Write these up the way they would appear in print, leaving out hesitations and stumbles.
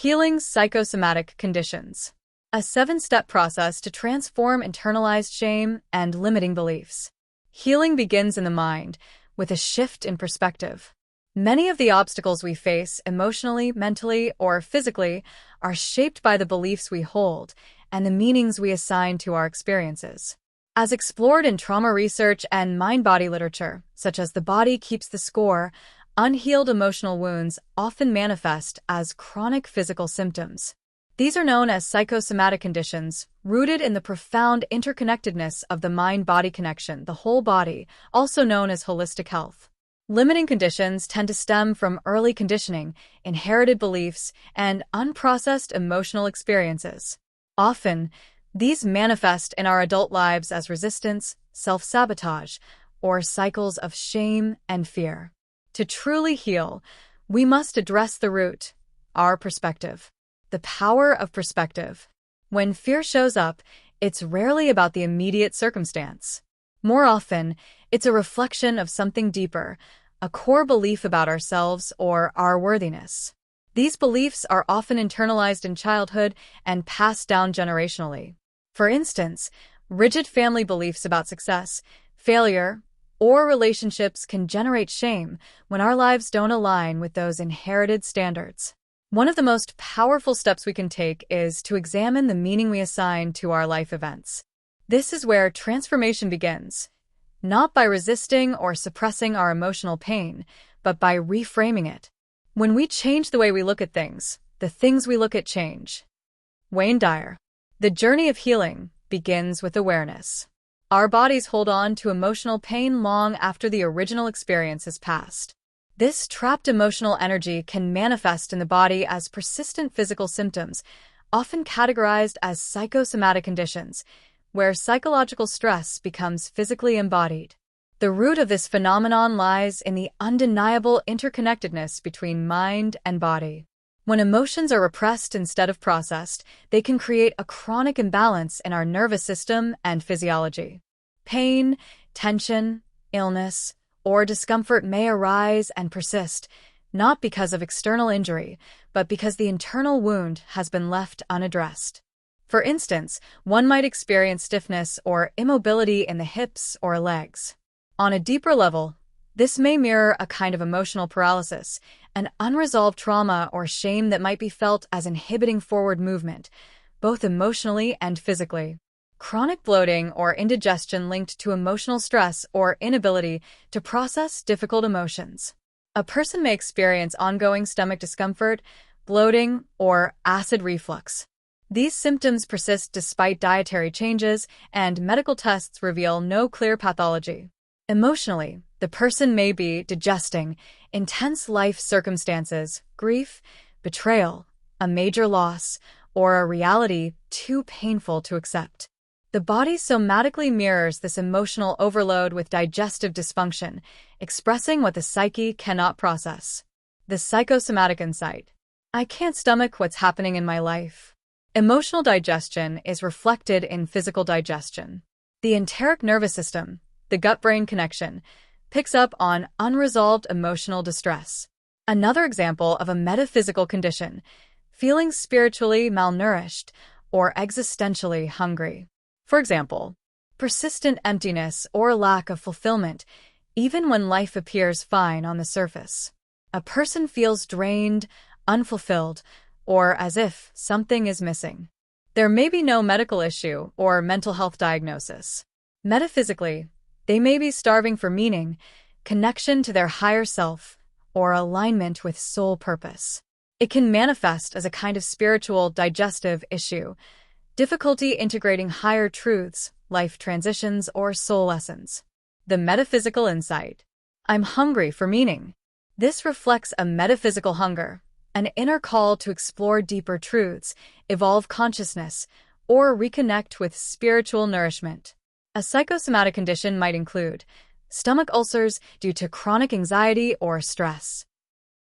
Healing psychosomatic conditions. A 7-step process to transform internalized shame and limiting beliefs. Healing begins in the mind, with a shift in perspective. Many of the obstacles we face emotionally, mentally, or physically are shaped by the beliefs we hold and the meanings we assign to our experiences. As explored in trauma research and mind-body literature, such as The Body Keeps the Score, unhealed emotional wounds often manifest as chronic physical symptoms. These are known as psychosomatic conditions, rooted in the profound interconnectedness of the mind-body connection, the whole body, also known as holistic health. Limiting conditions tend to stem from early conditioning, inherited beliefs, and unprocessed emotional experiences. Often, these manifest in our adult lives as resistance, self-sabotage, or cycles of shame and fear. To truly heal, we must address the root, our perspective. The power of perspective. When fear shows up, it's rarely about the immediate circumstance. More often, it's a reflection of something deeper, a core belief about ourselves or our worthiness. These beliefs are often internalized in childhood and passed down generationally. For instance, rigid family beliefs about success, failure, or relationships can generate shame when our lives don't align with those inherited standards. One of the most powerful steps we can take is to examine the meaning we assign to our life events. This is where transformation begins, not by resisting or suppressing our emotional pain, but by reframing it. When we change the way we look at things, the things we look at change. Wayne Dyer. The journey of healing begins with awareness. Our bodies hold on to emotional pain long after the original experience has passed. This trapped emotional energy can manifest in the body as persistent physical symptoms, often categorized as psychosomatic conditions, where psychological stress becomes physically embodied. The root of this phenomenon lies in the undeniable interconnectedness between mind and body. When emotions are repressed instead of processed, they can create a chronic imbalance in our nervous system and physiology. Pain, tension, illness, or discomfort may arise and persist, not because of external injury, but because the internal wound has been left unaddressed. For instance, one might experience stiffness or immobility in the hips or legs. On a deeper level, this may mirror a kind of emotional paralysis, an unresolved trauma or shame that might be felt as inhibiting forward movement, both emotionally and physically. Chronic bloating or indigestion linked to emotional stress or inability to process difficult emotions. A person may experience ongoing stomach discomfort, bloating, or acid reflux. These symptoms persist despite dietary changes, and medical tests reveal no clear pathology. Emotionally, the person may be digesting intense life circumstances, grief, betrayal, a major loss, or a reality too painful to accept. The body somatically mirrors this emotional overload with digestive dysfunction, expressing what the psyche cannot process. The psychosomatic insight. I can't stomach what's happening in my life. Emotional digestion is reflected in physical digestion. The enteric nervous system, the gut-brain connection, picks up on unresolved emotional distress. Another example of a metaphysical condition, feeling spiritually malnourished or existentially hungry. For example, persistent emptiness or lack of fulfillment, even when life appears fine on the surface. A person feels drained, unfulfilled, or as if something is missing. There may be no medical issue or mental health diagnosis. Metaphysically, they may be starving for meaning, connection to their higher self, or alignment with soul purpose. It can manifest as a kind of spiritual digestive issue, difficulty integrating higher truths, life transitions, or soul lessons. The metaphysical insight. I'm hungry for meaning. This reflects a metaphysical hunger, an inner call to explore deeper truths, evolve consciousness, or reconnect with spiritual nourishment. A psychosomatic condition might include stomach ulcers due to chronic anxiety or stress.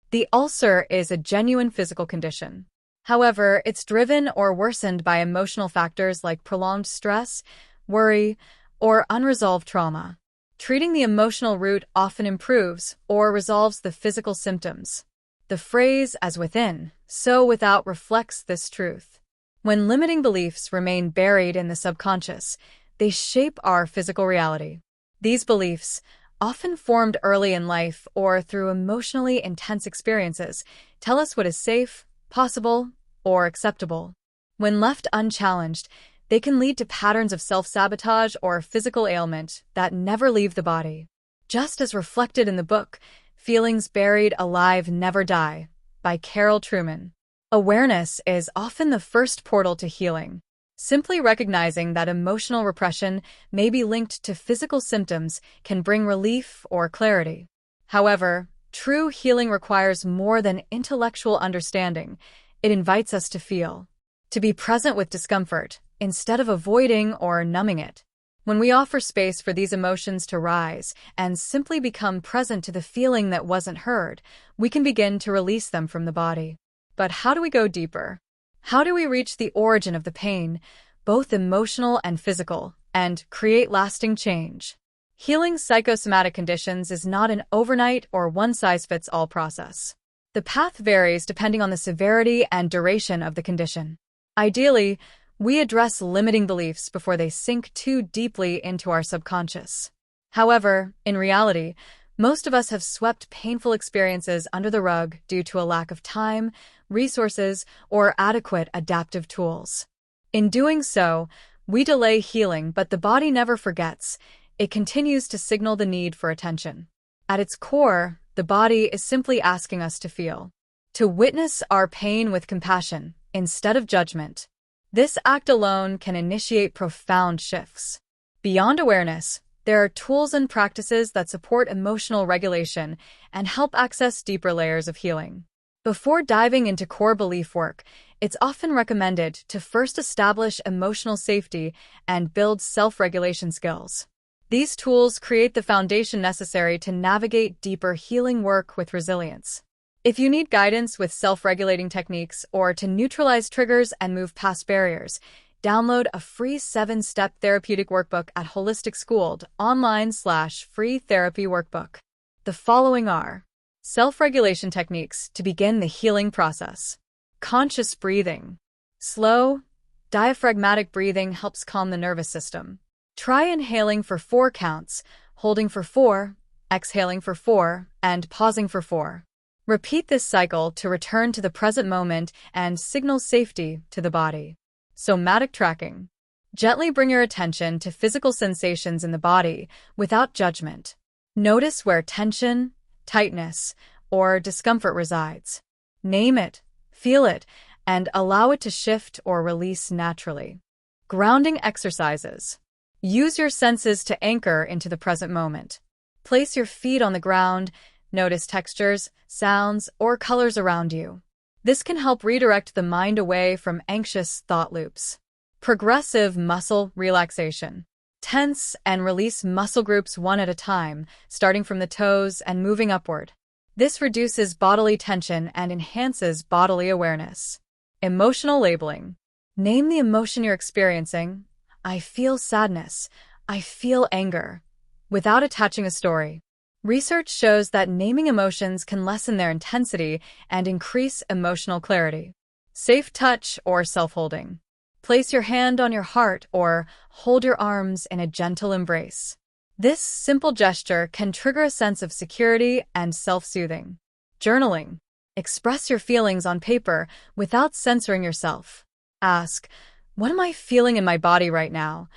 The ulcer is a genuine physical condition. However, it's driven or worsened by emotional factors like prolonged stress, worry, or unresolved trauma. Treating the emotional root often improves or resolves the physical symptoms. The phrase, as within, so without, reflects this truth. When limiting beliefs remain buried in the subconscious, they shape our physical reality. These beliefs, often formed early in life or through emotionally intense experiences, tell us what is safe, possible, or acceptable. When left unchallenged, they can lead to patterns of self-sabotage or physical ailment that never leave the body. Just as reflected in the book, Feelings Buried Alive Never Die, by Carol Trueman. Awareness is often the first portal to healing. Simply recognizing that emotional repression may be linked to physical symptoms can bring relief or clarity. However, true healing requires more than intellectual understanding. It invites us to feel, to be present with discomfort, instead of avoiding or numbing it. When we offer space for these emotions to rise and simply become present to the feeling that wasn't heard, we can begin to release them from the body. But how do we go deeper? How do we reach the origin of the pain, both emotional and physical, and create lasting change? Healing psychosomatic conditions is not an overnight or one-size-fits-all process. The path varies depending on the severity and duration of the condition. Ideally, we address limiting beliefs before they sink too deeply into our subconscious. However, in reality, most of us have swept painful experiences under the rug due to a lack of time, resources, or adequate adaptive tools. In doing so, we delay healing, but the body never forgets. It continues to signal the need for attention. At its core, the body is simply asking us to feel, to witness our pain with compassion instead of judgment. This act alone can initiate profound shifts. Beyond awareness, there are tools and practices that support emotional regulation and help access deeper layers of healing. Before diving into core belief work, it's often recommended to first establish emotional safety and build self-regulation skills. These tools create the foundation necessary to navigate deeper healing work with resilience. If you need guidance with self-regulating techniques or to neutralize triggers and move past barriers, download a free 7-step therapeutic workbook at Holistic Schooled online/free therapy workbook. The following are self-regulation techniques to begin the healing process. Conscious breathing. Slow, diaphragmatic breathing helps calm the nervous system. Try inhaling for 4 counts, holding for 4, exhaling for 4, and pausing for 4. Repeat this cycle to return to the present moment and signal safety to the body. Somatic tracking. Gently bring your attention to physical sensations in the body without judgment. Notice where tension, tightness, or discomfort resides. Name it, feel it, and allow it to shift or release naturally. Grounding exercises. Use your senses to anchor into the present moment. Place your feet on the ground. Notice textures, sounds, or colors around you. This can help redirect the mind away from anxious thought loops. Progressive muscle relaxation. Tense and release muscle groups one at a time, starting from the toes and moving upward. This reduces bodily tension and enhances bodily awareness. Emotional labeling. Name the emotion you're experiencing. I feel sadness. I feel anger. Without attaching a story. Research shows that naming emotions can lessen their intensity and increase emotional clarity. Safe touch or self-holding. Place your hand on your heart or hold your arms in a gentle embrace. This simple gesture can trigger a sense of security and self-soothing. Journaling. Express your feelings on paper without censoring yourself. Ask, what am I feeling in my body right now?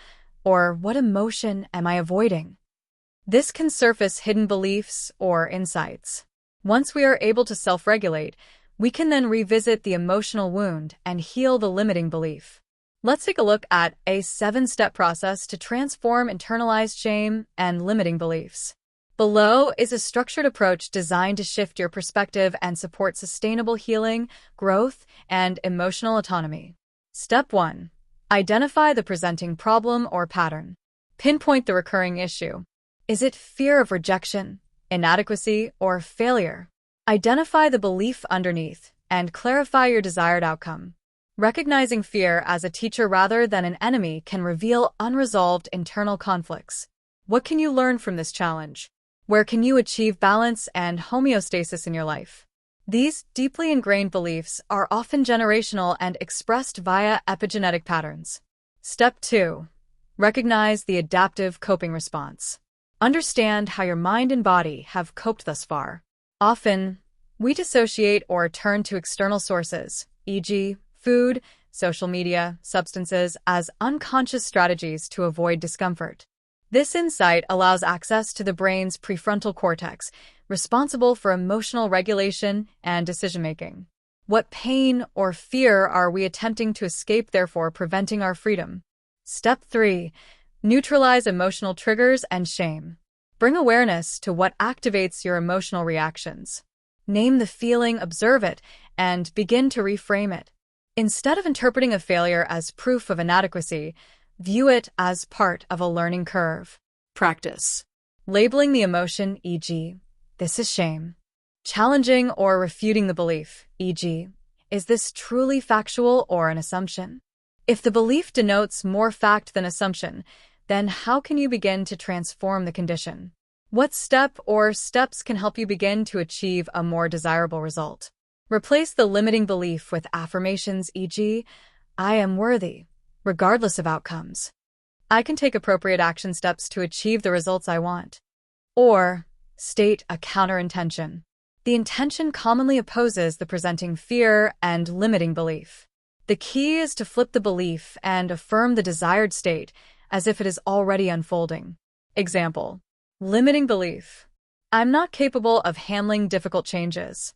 Or what emotion am I avoiding? This can surface hidden beliefs or insights. Once we are able to self-regulate, we can then revisit the emotional wound and heal the limiting belief. Let's take a look at a 7-step process to transform internalized shame and limiting beliefs. Below is a structured approach designed to shift your perspective and support sustainable healing, growth, and emotional autonomy. Step 1. Identify the presenting problem or pattern. Pinpoint the recurring issue. Is it fear of rejection, inadequacy, or failure? Identify the belief underneath and clarify your desired outcome. Recognizing fear as a teacher rather than an enemy can reveal unresolved internal conflicts. What can you learn from this challenge? Where can you achieve balance and homeostasis in your life? These deeply ingrained beliefs are often generational and expressed via epigenetic patterns. Step 2. Recognize the adaptive coping response. Understand how your mind and body have coped thus far. Often, we dissociate or turn to external sources, e.g., food, social media, substances, as unconscious strategies to avoid discomfort. This insight allows access to the brain's prefrontal cortex, responsible for emotional regulation and decision-making. What pain or fear are we attempting to escape, therefore preventing our freedom? Step 3. Neutralize emotional triggers and shame. Bring awareness to what activates your emotional reactions. Name the feeling, observe it, and begin to reframe it. Instead of interpreting a failure as proof of inadequacy, view it as part of a learning curve. Practice. Labeling the emotion, e.g., this is shame. Challenging or refuting the belief, e.g., is this truly factual or an assumption? If the belief denotes more fact than assumption, then how can you begin to transform the condition? What step or steps can help you begin to achieve a more desirable result? Replace the limiting belief with affirmations, e.g., I am worthy, regardless of outcomes. I can take appropriate action steps to achieve the results I want. Or, state a counter-intention. The intention commonly opposes the presenting fear and limiting belief. The key is to flip the belief and affirm the desired state as if it is already unfolding. Example. Limiting belief. I'm not capable of handling difficult changes.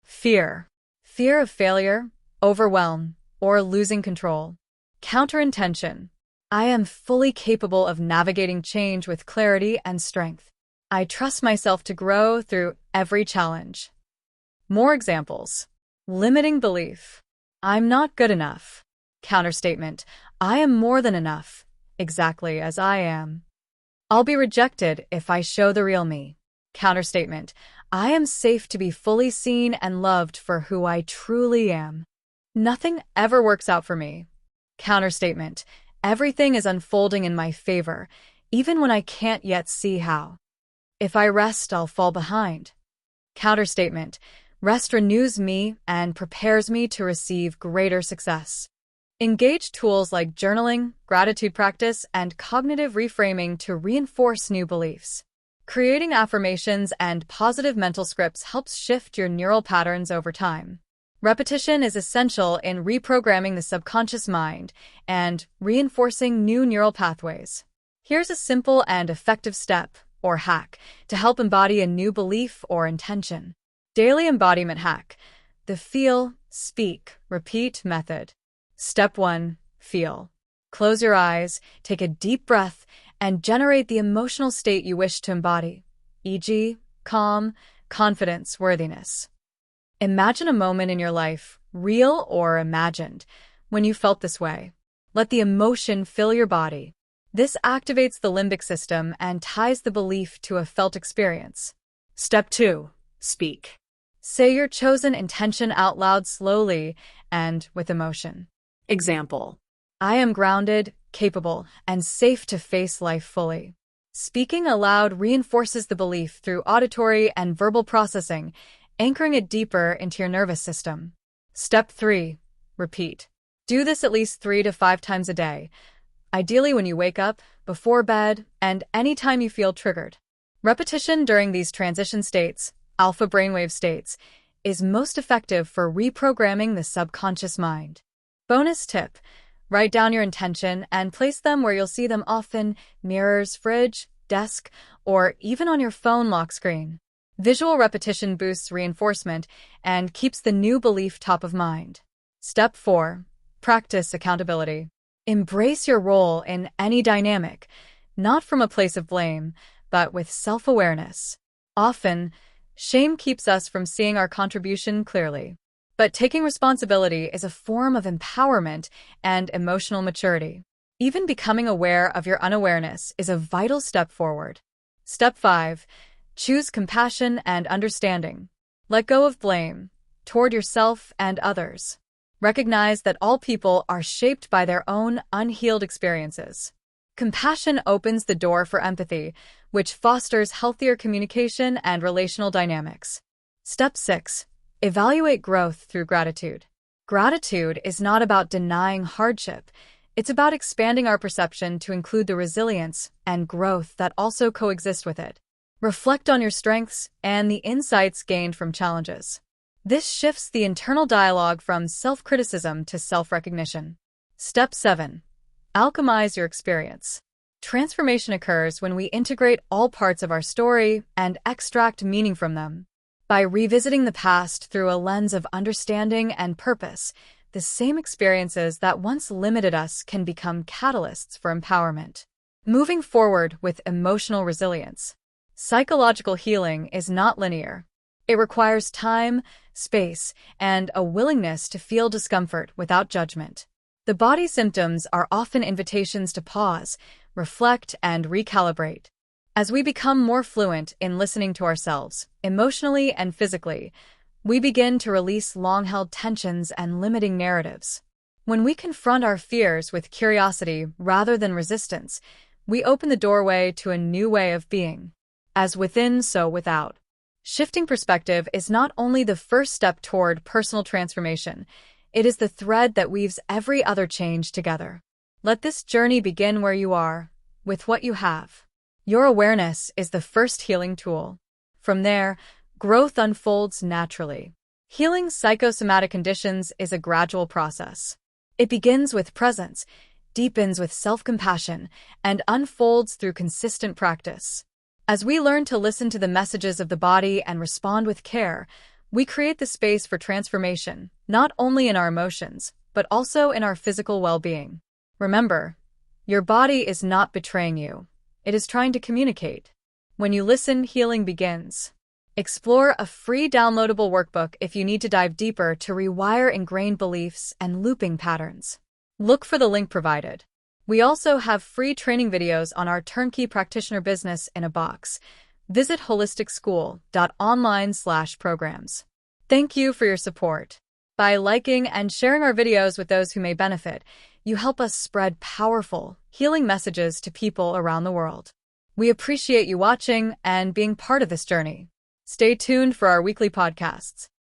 Fear. Fear of failure, overwhelm, or losing control. Counter-intention. I am fully capable of navigating change with clarity and strength. I trust myself to grow through every challenge. More examples. Limiting belief. I'm not good enough. Counterstatement. I am more than enough, exactly as I am. I'll be rejected if I show the real me. Counterstatement. I am safe to be fully seen and loved for who I truly am. Nothing ever works out for me. Counterstatement. Everything is unfolding in my favor, even when I can't yet see how. If I rest, I'll fall behind. Counterstatement. Rest renews me and prepares me to receive greater success. Engage tools like journaling, gratitude practice, and cognitive reframing to reinforce new beliefs. Creating affirmations and positive mental scripts helps shift your neural patterns over time. Repetition is essential in reprogramming the subconscious mind and reinforcing new neural pathways. Here's a simple and effective step, or hack, to help embody a new belief or intention. Daily embodiment hack. The feel, speak, repeat method. Step 1. Feel. Close your eyes, take a deep breath, and generate the emotional state you wish to embody, e.g., calm, confidence, worthiness. Imagine a moment in your life, real or imagined, when you felt this way. Let the emotion fill your body. This activates the limbic system and ties the belief to a felt experience. Step 2. Speak. Say your chosen intention out loud slowly and with emotion. Example. I am grounded, capable, and safe to face life fully. Speaking aloud reinforces the belief through auditory and verbal processing, anchoring it deeper into your nervous system. Step 3. Repeat. Do this at least 3 to 5 times a day, ideally when you wake up, before bed, and anytime you feel triggered. Repetition during these transition states, alpha brainwave states, is most effective for reprogramming the subconscious mind. Bonus tip. Write down your intention and place them where you'll see them often: mirrors, fridge, desk, or even on your phone lock screen. Visual repetition boosts reinforcement and keeps the new belief top of mind. Step 4. Practice accountability. Embrace your role in any dynamic, not from a place of blame, but with self-awareness. Often, shame keeps us from seeing our contribution clearly. But taking responsibility is a form of empowerment and emotional maturity. Even becoming aware of your unawareness is a vital step forward. Step 5. Choose compassion and understanding. Let go of blame toward yourself and others. Recognize that all people are shaped by their own unhealed experiences. Compassion opens the door for empathy, which fosters healthier communication and relational dynamics. Step 6. Evaluate growth through gratitude. Gratitude is not about denying hardship. It's about expanding our perception to include the resilience and growth that also coexist with it. Reflect on your strengths and the insights gained from challenges. This shifts the internal dialogue from self-criticism to self-recognition. Step 7. Alchemize your experience. Transformation occurs when we integrate all parts of our story and extract meaning from them. By revisiting the past through a lens of understanding and purpose, the same experiences that once limited us can become catalysts for empowerment. Moving forward with emotional resilience. Psychological healing is not linear. It requires time, space, and a willingness to feel discomfort without judgment. The body's symptoms are often invitations to pause, reflect, and recalibrate. As we become more fluent in listening to ourselves, emotionally and physically, we begin to release long-held tensions and limiting narratives. When we confront our fears with curiosity rather than resistance, we open the doorway to a new way of being. As within, so without. Shifting perspective is not only the first step toward personal transformation, it is the thread that weaves every other change together. Let this journey begin where you are, with what you have. Your awareness is the first healing tool. From there, growth unfolds naturally. Healing psychosomatic conditions is a gradual process. It begins with presence, deepens with self-compassion, and unfolds through consistent practice. As we learn to listen to the messages of the body and respond with care, we create the space for transformation, not only in our emotions, but also in our physical well-being. Remember, your body is not betraying you. It is trying to communicate. When you listen, healing begins. Explore a free downloadable workbook if you need to dive deeper to rewire ingrained beliefs and looping patterns. Look for the link provided. We also have free training videos on our turnkey practitioner business in a box. Visit holisticschool.online/programs. Thank you for your support. By liking and sharing our videos with those who may benefit, you help us spread powerful, healing messages to people around the world. We appreciate you watching and being part of this journey. Stay tuned for our weekly podcasts.